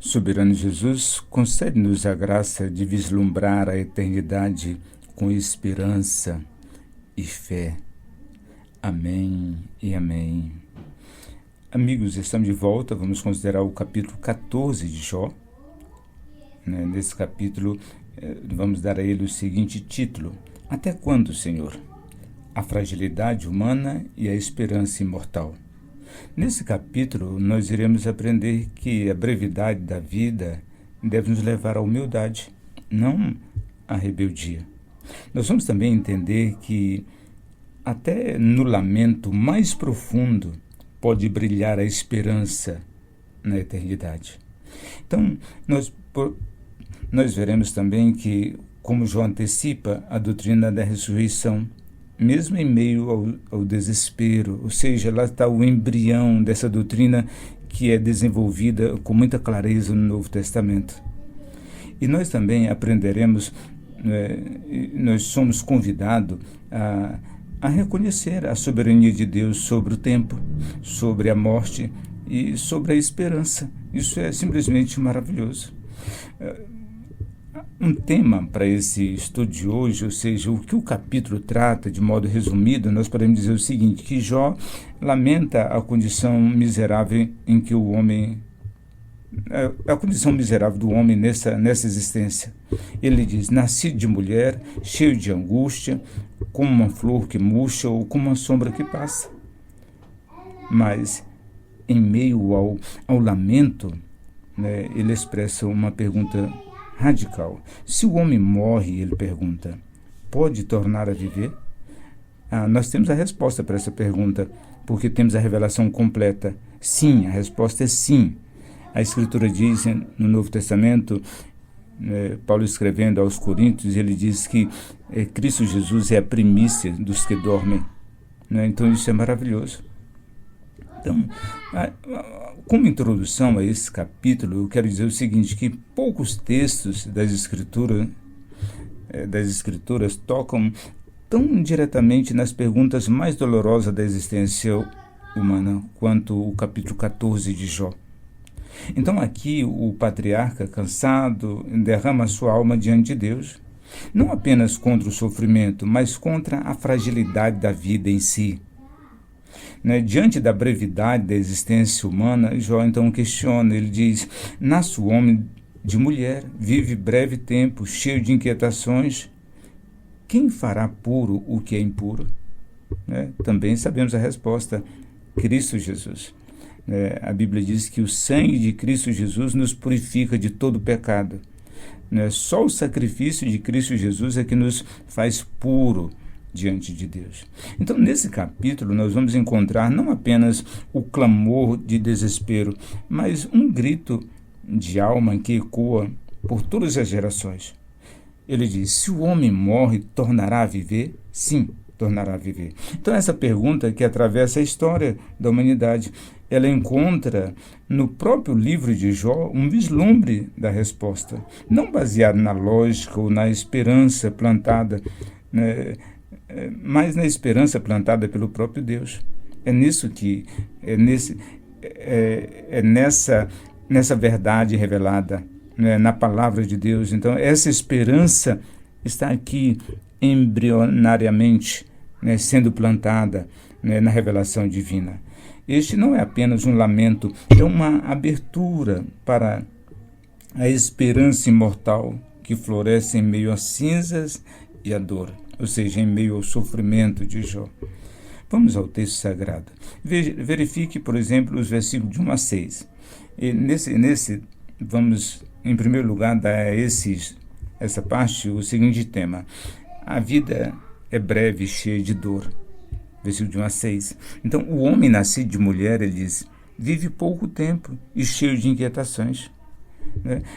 Soberano Jesus, concede-nos a graça de vislumbrar a eternidade com esperança e fé. Amém e amém. Amigos, estamos de volta, vamos considerar o capítulo 14 de Jó. Nesse capítulo, vamos dar a ele o seguinte título: Até quando, Senhor? A fragilidade humana e a esperança imortal. Nesse capítulo, nós iremos aprender que a brevidade da vida deve nos levar à humildade, não à rebeldia. Nós vamos também entender que até no lamento mais profundo pode brilhar a esperança na eternidade. Então, nós veremos também que, como Jó antecipa, a doutrina da ressurreição, mesmo em meio ao desespero, ou seja, lá está o embrião dessa doutrina que é desenvolvida com muita clareza no Novo Testamento. E nós também aprenderemos, nós somos convidados a reconhecer a soberania de Deus sobre o tempo, sobre a morte e sobre a esperança. Isso é simplesmente maravilhoso. Um tema para esse estudo de hoje, ou seja, o que o capítulo trata de modo resumido, nós podemos dizer o seguinte, que Jó lamenta a condição miserável em que o homem, a condição miserável do homem nessa existência. Ele diz: nasci de mulher, cheio de angústia, como uma flor que murcha ou como uma sombra que passa. Mas, em meio ao lamento, ele expressa uma pergunta radical. Se o homem morre, ele pergunta, pode tornar a viver? Nós temos a resposta para essa pergunta, porque temos a revelação completa. Sim, a resposta é sim. A Escritura diz no Novo Testamento, Paulo escrevendo aos Coríntios, ele diz que Cristo Jesus é a primícia dos que dormem. Então isso é maravilhoso. Então, como introdução a esse capítulo, eu quero dizer o seguinte, que poucos textos das Escrituras tocam tão diretamente nas perguntas mais dolorosas da existência humana quanto o capítulo 14 de Jó. Então aqui o patriarca, cansado, derrama sua alma diante de Deus, não apenas contra o sofrimento, mas contra a fragilidade da vida em si. Diante da brevidade da existência humana, Jó então questiona, ele diz, nasce o homem de mulher, vive breve tempo, cheio de inquietações, quem fará puro o que é impuro? Também sabemos a resposta, Cristo Jesus. A Bíblia diz que o sangue de Cristo Jesus nos purifica de todo pecado. Só o sacrifício de Cristo Jesus é que nos faz puro diante de Deus. Então, nesse capítulo, nós vamos encontrar não apenas o clamor de desespero, mas um grito de alma que ecoa por todas as gerações. Ele diz, se o homem morre, tornará a viver? Sim, tornará a viver. Então, essa pergunta que atravessa a história da humanidade, ela encontra no próprio livro de Jó um vislumbre da resposta, não baseado na lógica ou na esperança plantada, mas na esperança plantada pelo próprio Deus. Nessa verdade revelada, na palavra de Deus. Então, essa esperança está aqui embrionariamente, sendo plantada, na revelação divina. Este não é apenas um lamento, é uma abertura para a esperança imortal que floresce em meio às cinzas e à dor, ou seja, em meio ao sofrimento de Jó. Vamos ao texto sagrado. Verifique, por exemplo, os versículos de 1 a 6. E nesse vamos, em primeiro lugar, dar a essa parte o seguinte tema. A vida é breve e cheia de dor. Versículo de 1 a 6. Então, o homem nascido de mulher, ele diz, vive pouco tempo e cheio de inquietações.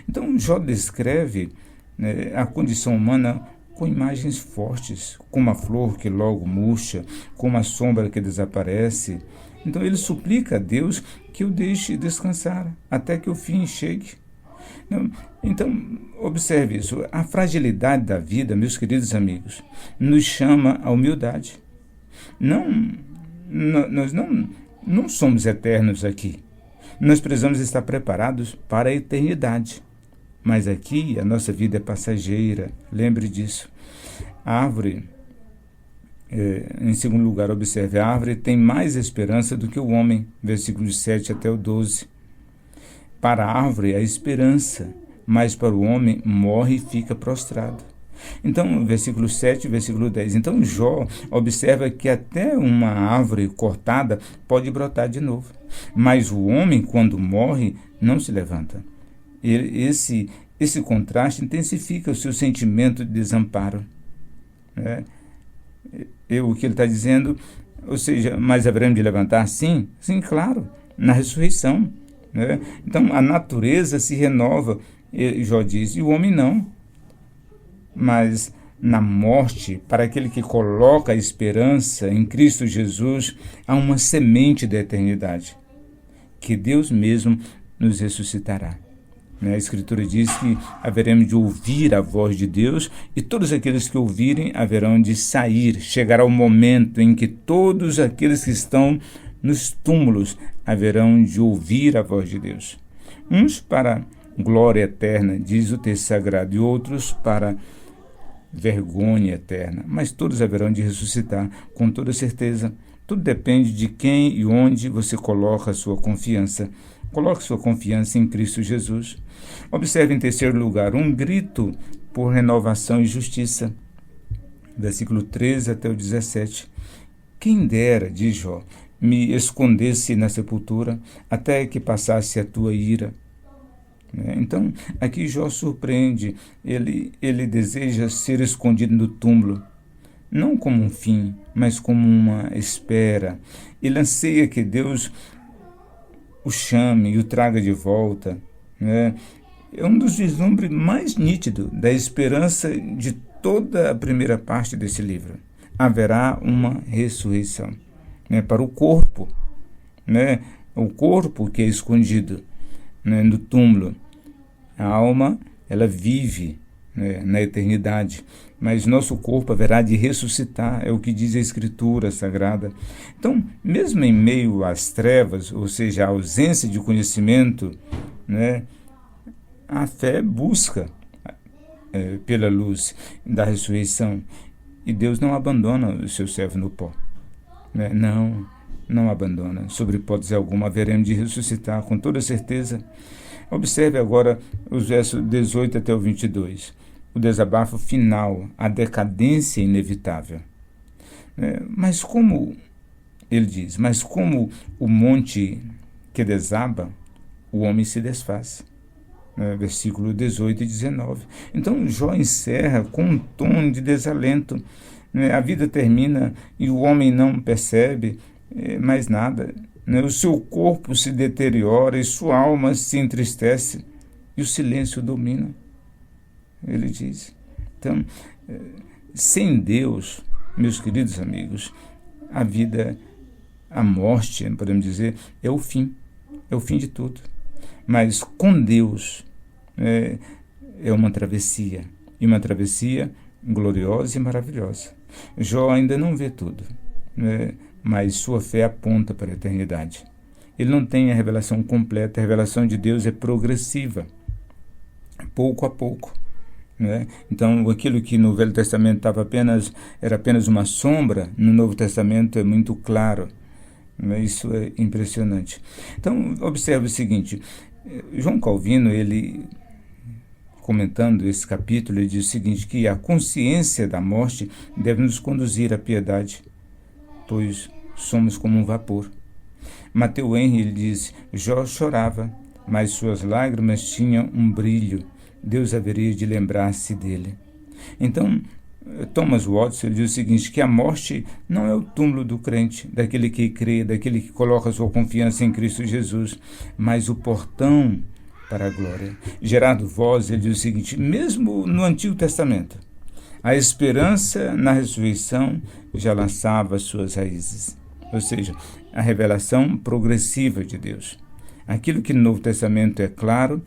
Então, Jó descreve a condição humana com imagens fortes, como a flor que logo murcha, como a sombra que desaparece. Então ele suplica a Deus que o deixe descansar até que o fim chegue. Então, observe isso. A fragilidade da vida, meus queridos amigos, nos chama à humildade. Nós não somos eternos aqui. Nós precisamos estar preparados para a eternidade. Mas aqui a nossa vida é passageira, lembre disso. A árvore, em segundo lugar, observe, a árvore tem mais esperança do que o homem, versículos 7 até o 12. Para a árvore há esperança, mas para o homem morre e fica prostrado. Então, versículo 7 e versículo 10. Então, Jó observa que até uma árvore cortada pode brotar de novo. Mas o homem, quando morre, não se levanta. Esse contraste intensifica o seu sentimento de desamparo. O que ele está dizendo, ou seja, mas haveremos de levantar? Sim, claro, na ressurreição. Então, a natureza se renova, Jó diz, e o homem não. Mas na morte, para aquele que coloca a esperança em Cristo Jesus, há uma semente da eternidade, que Deus mesmo nos ressuscitará. A Escritura diz que haveremos de ouvir a voz de Deus e todos aqueles que ouvirem haverão de sair. Chegará o momento em que todos aqueles que estão nos túmulos haverão de ouvir a voz de Deus. Uns para glória eterna, diz o texto sagrado, e outros para vergonha eterna. Mas todos haverão de ressuscitar, com toda certeza. Tudo depende de quem e onde você coloca a sua confiança. Coloque sua confiança em Cristo Jesus. Observe em terceiro lugar, um grito por renovação e justiça. Versículo 13 até o 17. Quem dera, diz Jó, me escondesse na sepultura, até que passasse a tua ira. Então, aqui Jó surpreende. Ele deseja ser escondido no túmulo, não como um fim, mas como uma espera. Ele anseia que Deus o chame e o traga de volta. É um dos vislumbres mais nítidos da esperança de toda a primeira parte desse livro. Haverá uma ressurreição para o corpo, o corpo que é escondido no túmulo. A alma, ela vive na eternidade, mas nosso corpo haverá de ressuscitar, é o que diz a Escritura Sagrada. Então, mesmo em meio às trevas, ou seja, a ausência de conhecimento, a fé busca pela luz da ressurreição, e Deus não abandona o seu servo no pó. Não abandona. Sobre hipótese alguma, haveremos de ressuscitar, com toda certeza. Observe agora os versos 18 até o 22. O desabafo final, a decadência inevitável. Mas como, ele diz, mas como o monte que desaba, o homem se desfaz. Versículo 18 e 19. Então Jó encerra com um tom de desalento. A vida termina e o homem não percebe mais nada. O seu corpo se deteriora e sua alma se entristece e o silêncio domina, ele diz. Então, sem Deus, meus queridos amigos, a vida, a morte, podemos dizer, é o fim de tudo. Mas com Deus é uma travessia, e uma travessia gloriosa e maravilhosa. Jó ainda não vê tudo, mas sua fé aponta para a eternidade. Ele não tem a revelação completa, a revelação de Deus é progressiva, pouco a pouco. Então, aquilo que no Velho Testamento era apenas uma sombra, no Novo Testamento é muito claro. Isso é impressionante. Então, observe o seguinte, João Calvino, ele comentando esse capítulo, ele diz o seguinte, que a consciência da morte deve nos conduzir à piedade, pois somos como um vapor. Matthew Henry, ele diz, Jó chorava, mas suas lágrimas tinham um brilho, Deus haveria de lembrar-se dele. Então, Thomas Watson, ele diz o seguinte, que a morte não é o túmulo do crente, daquele que crê, daquele que coloca sua confiança em Cristo Jesus, mas o portão para a glória. Gerardo Voz, ele diz o seguinte, mesmo no Antigo Testamento, a esperança na ressurreição já lançava suas raízes, ou seja, a revelação progressiva de Deus. Aquilo que no Novo Testamento é claro,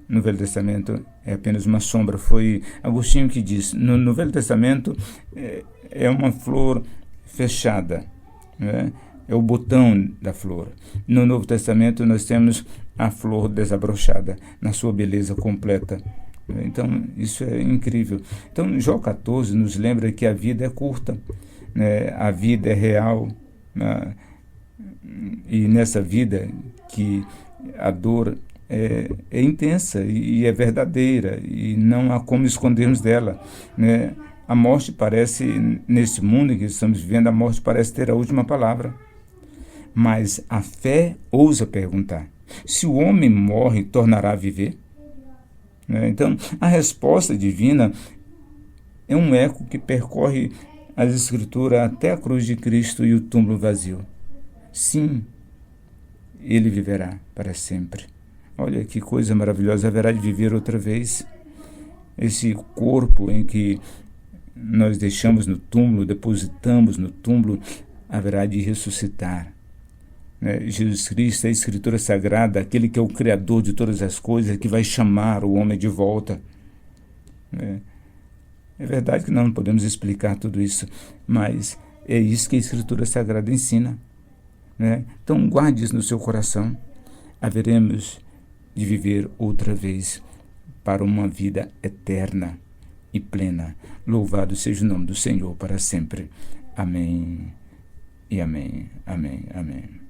no Velho Testamento é apenas uma sombra. Foi Agostinho que diz, no Velho Testamento é uma flor fechada, é o botão da flor. No Novo Testamento nós temos a flor desabrochada, na sua beleza completa. Então, isso é incrível. Então, Jó 14 nos lembra que a vida é curta, né? A vida é real, né? E nessa vida que a dor é intensa e é verdadeira, e não há como escondermos dela, né? A morte parece, nesse mundo em que estamos vivendo, a morte parece ter a última palavra. Mas a fé ousa perguntar: se o homem morre, tornará a viver? Então, a resposta divina é um eco que percorre as Escrituras até a cruz de Cristo e o túmulo vazio. Sim, ele viverá para sempre. Olha que coisa maravilhosa, haverá de viver outra vez. Esse corpo em que nós deixamos no túmulo, depositamos no túmulo, haverá de ressuscitar. Jesus Cristo, a Escritura Sagrada, aquele que é o Criador de todas as coisas, que vai chamar o homem de volta. É verdade que não podemos explicar tudo isso, mas é isso que a Escritura Sagrada ensina. Então guarde isso no seu coração. Haveremos de viver outra vez para uma vida eterna e plena. Louvado seja o nome do Senhor para sempre. Amém e amém. Amém, amém.